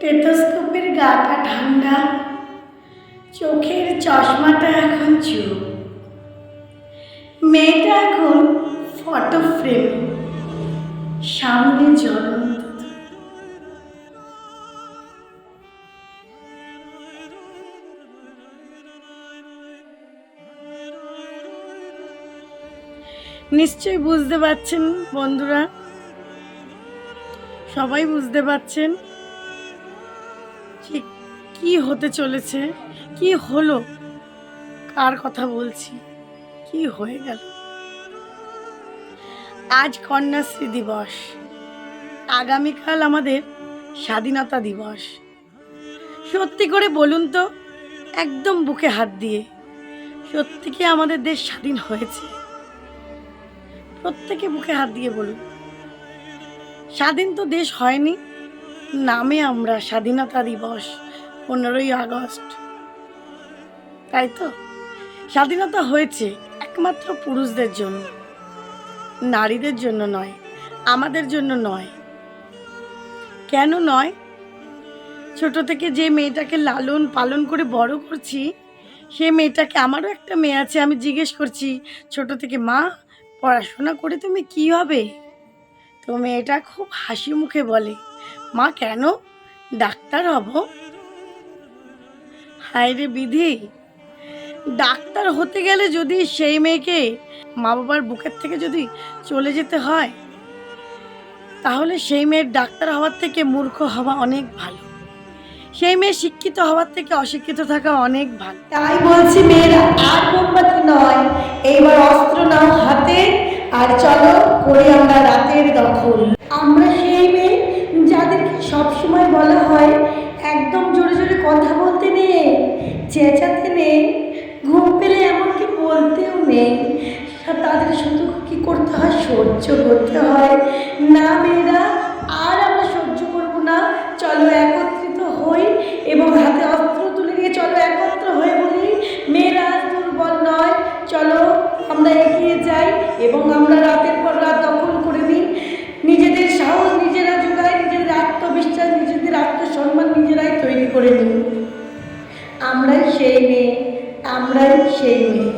টেথোস্কোপের গাটা ঠান্ডা, চোখের চশমাটা এখন চুপ। মেয়েটা এখন ফটো ফ্রেম, সামনে জ্বলন্ত। নিশ্চয়ই বুঝতে পারছেন বন্ধুরা, সবাই বুঝতে পারছেন ঠিক কি হতে চলেছে, কি হলো, কার কথা বলছি, কি হয়ে গেল। আজ কন্যাশ্রী দিবস, আগামীকাল আমাদের স্বাধীনতা দিবস। সত্যি করে বলুন তো, একদম বুকে হাত দিয়ে, সত্যি কি আমাদের দেশ স্বাধীন হয়েছে? প্রত্যেকে বুকে হাত দিয়ে বলুন। স্বাধীন তো দেশ হয়নি, নামে আমরা স্বাধীনতা দিবস 15ই আগস্ট, তাই তো? স্বাধীনতা হয়েছে একমাত্র পুরুষদের জন্য, নারীদের জন্য নয়, আমাদের জন্য নয়। কেন নয়? ছোট থেকে যে মেয়েটাকে লালন পালন করে বড় করছি, সে মেয়েটাকে, আমারও একটা মেয়ে আছে, আমি জিজ্ঞেস করছি ছোট থেকে, মা পড়াশোনা করে তুমি কি হবে? তো মেয়েটা খুব হাসি মুখে বলে, মা কেন, ডাক্তার হব। হায় রে বিধি, ডাক্তার হতে গেলে যদি সেই মেয়েকে মা বাবার বুকের থেকে যদি চলে যেতে হয়, তাহলে সেই মেয়ের ডাক্তার হওয়ার থেকে মূর্খ হওয়া অনেক ভালো। সেই মেয়ে শিক্ষিত হওয়ার থেকে অশিক্ষিত থাকা অনেক ভালো। তাই বলছি মেয়েরা, আর মোমবাতি নয়, এইবার অস্ত্র নাও হাতে, আর চলো করি আমরা রাতের দখল। আমরা সেই মেয়ে যাদেরকে সবসময় বলা হয় একদম জোরে জোরে কথা বলতে নেই, চেঁচাতে নেই, ঘুম পেলে এমনকি বলতেও নেই। তাদের শুধু কি করতে হয়, সহ্য করতে হয়। না মেয়েরা, আর আমরা সহ্য করব না, চলো একত্রিত হই এবং হাতে অস্ত্র তুলে নিয়ে চলো একত্র হয়ে বলি, মেয়েরা আজ দুর্বল নয়, চলো আমরা এগিয়ে যাই এবং আমরা রাতের পর রাত দখল করে নিই। নিজেদের সাহস নিজেরা জোগাই, নিজেদের আত্মবিশ্বাস, নিজেদের আত্মসম্মান নিজেরাই তৈরি করে নিই। আমরাই সেই মেয়ে, আমরাই সেই মেয়ে।